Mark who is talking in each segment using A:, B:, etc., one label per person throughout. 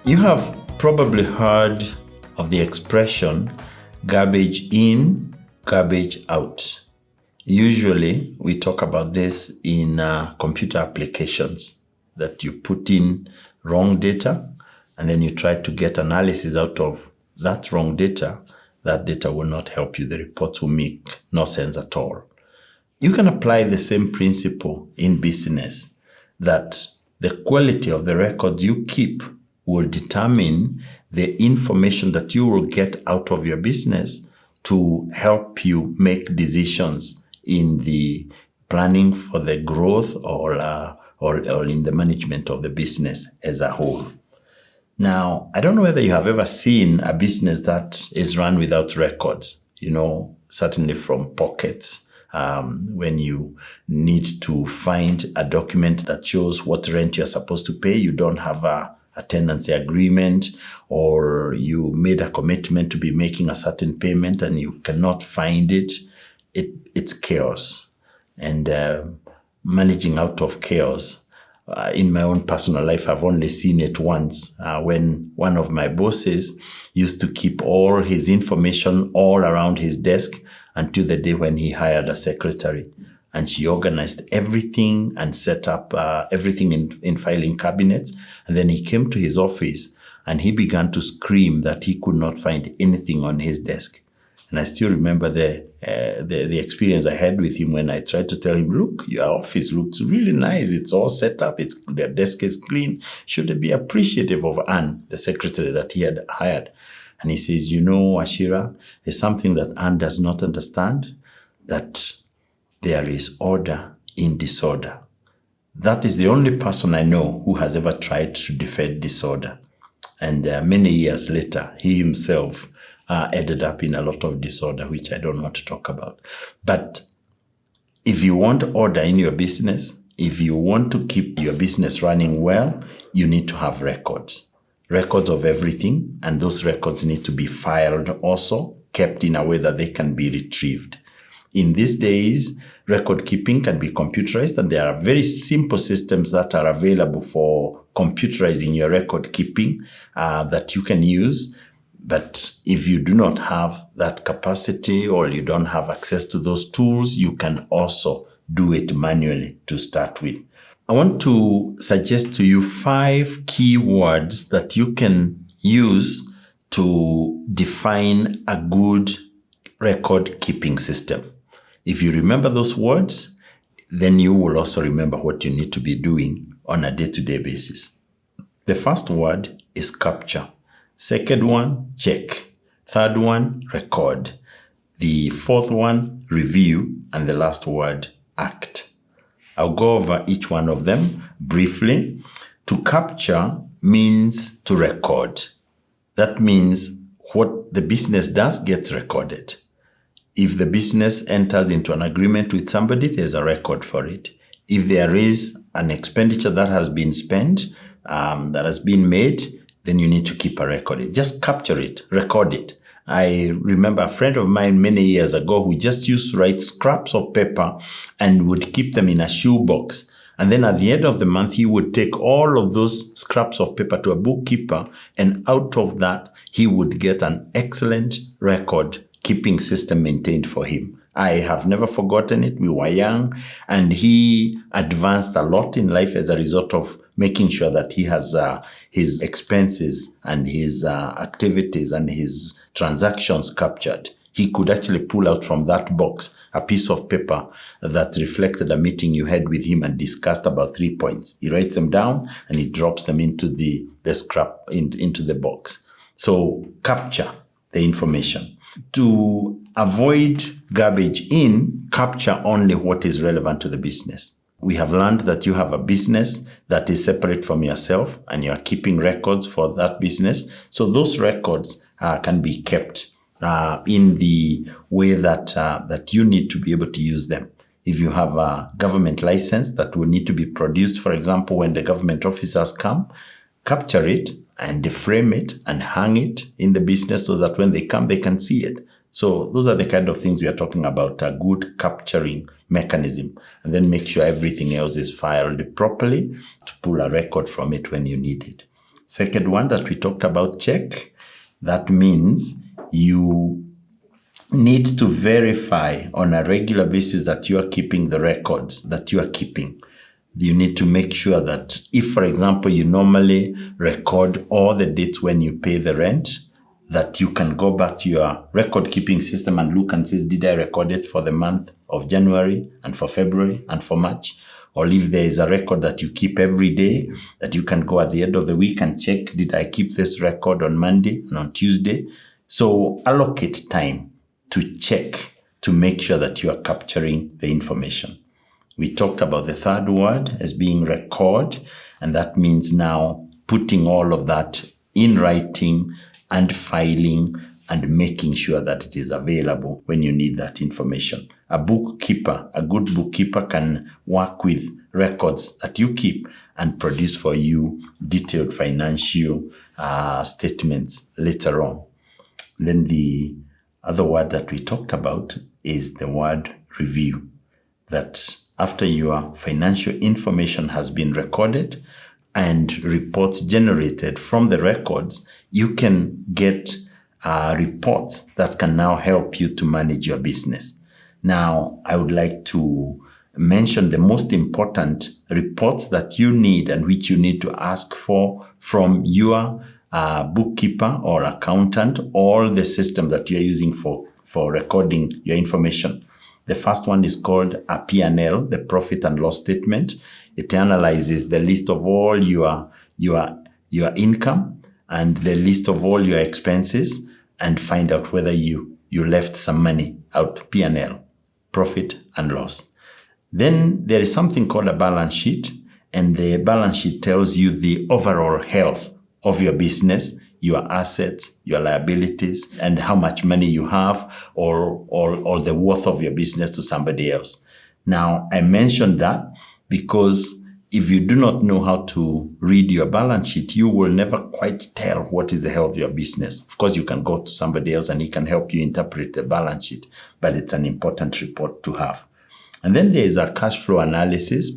A: You have probably heard of the expression garbage in, garbage out. Usually, we talk about this in computer applications, that you put in wrong data and then you try to get analysis out of that wrong data. That data will not help you. The reports will make no sense at all. You can apply the same principle in business, that the quality of the records you keep will determine the information that you will get out of your business to help you make decisions in the planning for the growth or in the management of the business as a whole. Now, I don't know whether you have ever seen a business that is run without records, certainly from pockets. When you need to find a document that shows what rent you're supposed to pay, you don't have a tenancy agreement, or you made a commitment to be making a certain payment and you cannot find it. It's chaos. And managing out of chaos, in my own personal life, I've only seen it once when one of my bosses used to keep all his information all around his desk until the day when he hired a secretary. And she organized everything and set up everything in filing cabinets. And then he came to his office and he began to scream that he could not find anything on his desk. And I still remember the experience I had with him when I tried to tell him, look, your office looks really nice. It's all set up. Their desk is clean. Should be appreciative of Anne, the secretary that he had hired. And he says, Ashira, there's something that Anne does not understand, that there is order in disorder. That is the only person I know who has ever tried to defend disorder. And many years later, he himself ended up in a lot of disorder, which I don't want to talk about. But if you want order in your business, if you want to keep your business running well, you need to have records of everything. And those records need to be filed also, kept in a way that they can be retrieved. In these days, record keeping can be computerized, and there are very simple systems that are available for computerizing your record keeping that you can use. But if you do not have that capacity or you don't have access to those tools, you can also do it manually to start with. I want to suggest to you 5 key words that you can use to define a good record keeping system. If you remember those words, then you will also remember what you need to be doing on a day-to-day basis. The first word is capture. Second one, check. Third one, record. The fourth one, review. And the last word, act. I'll go over each one of them briefly. To capture means to record. That means what the business does gets recorded. If the business enters into an agreement with somebody, there's a record for it. If there is an expenditure that has been spent, that has been made, then you need to keep a record. Just capture it, record it. I remember a friend of mine many years ago who just used to write scraps of paper and would keep them in a shoebox. And then at the end of the month, he would take all of those scraps of paper to a bookkeeper, and out of that, he would get an excellent record keeping system maintained for him. I have never forgotten it. We were young, and he advanced a lot in life as a result of making sure that he has his expenses and his activities and his transactions captured. He could actually pull out from that box a piece of paper that reflected a meeting you had with him and discussed about 3 points. He writes them down and he drops them into the scrap, into the box. So capture the information. To avoid garbage in, capture only what is relevant to the business. We have learned that you have a business that is separate from yourself and you are keeping records for that business. So those records can be kept in the way that you need to be able to use them. If you have a government license that will need to be produced, for example, when the government officers come, capture it and frame it and hang it in the business so that when they come, they can see it. So those are the kind of things we are talking about, a good capturing mechanism, and then make sure everything else is filed properly to pull a record from it when you need it. Second one that we talked about, check. That means you need to verify on a regular basis that you are keeping the records that you are keeping. You need to make sure that if, for example, you normally record all the dates when you pay the rent, that you can go back to your record keeping system and look and say, did I record it for the month of January and for February and for March? Or if there is a record that you keep every day, that you can go at the end of the week and check, did I keep this record on Monday and on Tuesday? So allocate time to check to make sure that you are capturing the information. We talked about the third word as being record, and that means now putting all of that in writing and filing and making sure that it is available when you need that information. A bookkeeper, a good bookkeeper can work with records that you keep and produce for you detailed financial statements later on. Then the other word that we talked about is the word review. That after your financial information has been recorded and reports generated from the records, you can get reports that can now help you to manage your business. Now, I would like to mention the most important reports that you need and which you need to ask for from your bookkeeper or accountant or the system that you're using for recording your information. The first one is called a P&L, the profit and loss statement. It analyzes the list of all your income and the list of all your expenses and find out whether you left some money out. P&L, profit and loss. Then there is something called a balance sheet, and the balance sheet tells you the overall health of your business, your assets, your liabilities, and how much money you have or the worth of your business to somebody else. Now, I mentioned that because if you do not know how to read your balance sheet, you will never quite tell what is the health of your business. Of course, you can go to somebody else and he can help you interpret the balance sheet, but it's an important report to have. And then there is a cash flow analysis.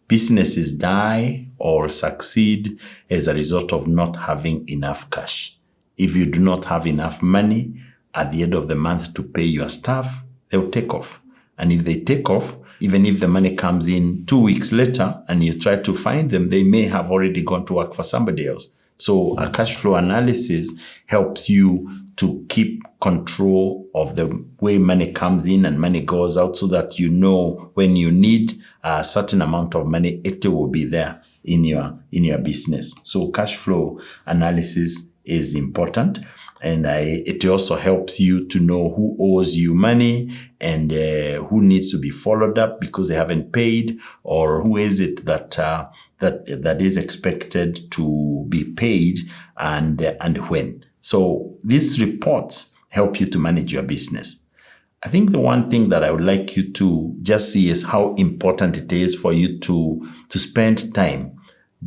A: Businesses die or succeed as a result of not having enough cash. If you do not have enough money at the end of the month to pay your staff, they'll take off. And if they take off, even if the money comes in 2 weeks later and you try to find them, they may have already gone to work for somebody else. So a cash flow analysis helps you to keep control of the way money comes in and money goes out so that you know when you need a certain amount of money, it will be there in your business. So cash flow analysis is important. And it also helps you to know who owes you money and who needs to be followed up because they haven't paid, or who is it that is expected to be paid and when. So these reports help you to manage your business. I think the one thing that I would like you to just see is how important it is for you to spend time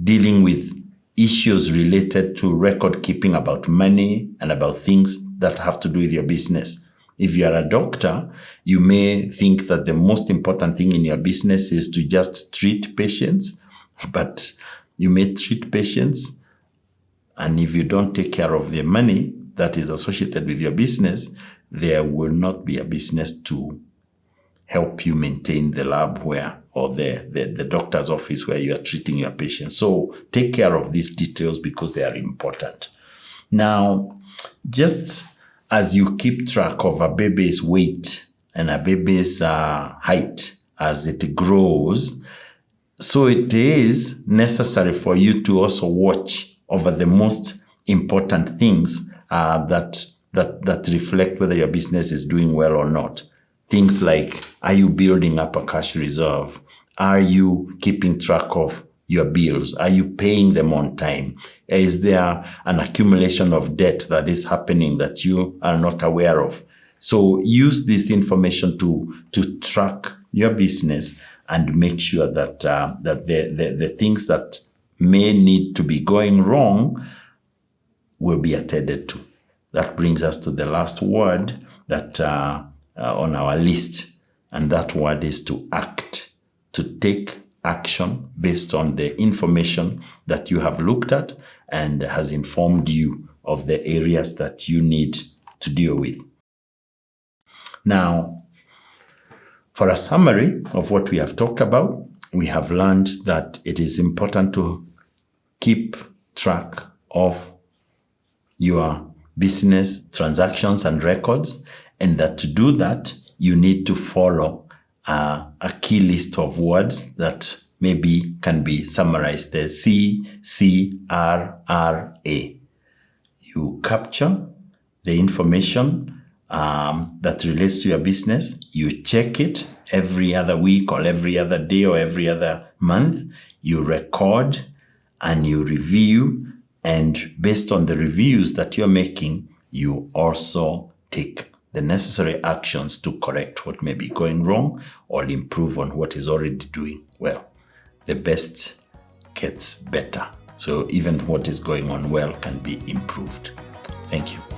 A: dealing with issues related to record keeping about money and about things that have to do with your business. If you are a doctor, you may think that the most important thing in your business is to just treat patients, but you may treat patients, and if you don't take care of the money that is associated with your business, there will not be a business to help you maintain the lab or the doctor's office where you are treating your patients. So take care of these details because they are important. Now, just as you keep track of a baby's weight and a baby's height as it grows, so it is necessary for you to also watch over the most important things that reflect whether your business is doing well or not. Things like, are you building up a cash reserve? Are you keeping track of your bills? Are you paying them on time? Is there an accumulation of debt that is happening that you are not aware of? So use this information to track your business and make sure that the things that may need to be going wrong will be attended to. That brings us to the last word that on our list, and that word is to act, to take action based on the information that you have looked at and has informed you of the areas that you need to deal with. Now, for a summary of what we have talked about, we have learned that it is important to keep track of your business transactions and records, and that to do that, you need to follow a key list of words that maybe can be summarized as CCRRA. You capture the information that relates to your business. You check it every other week or every other day or every other month. You record and you review. And based on the reviews that you're making, you also take the necessary actions to correct what may be going wrong or improve on what is already doing well. The best gets better. So even what is going on well can be improved. Thank you.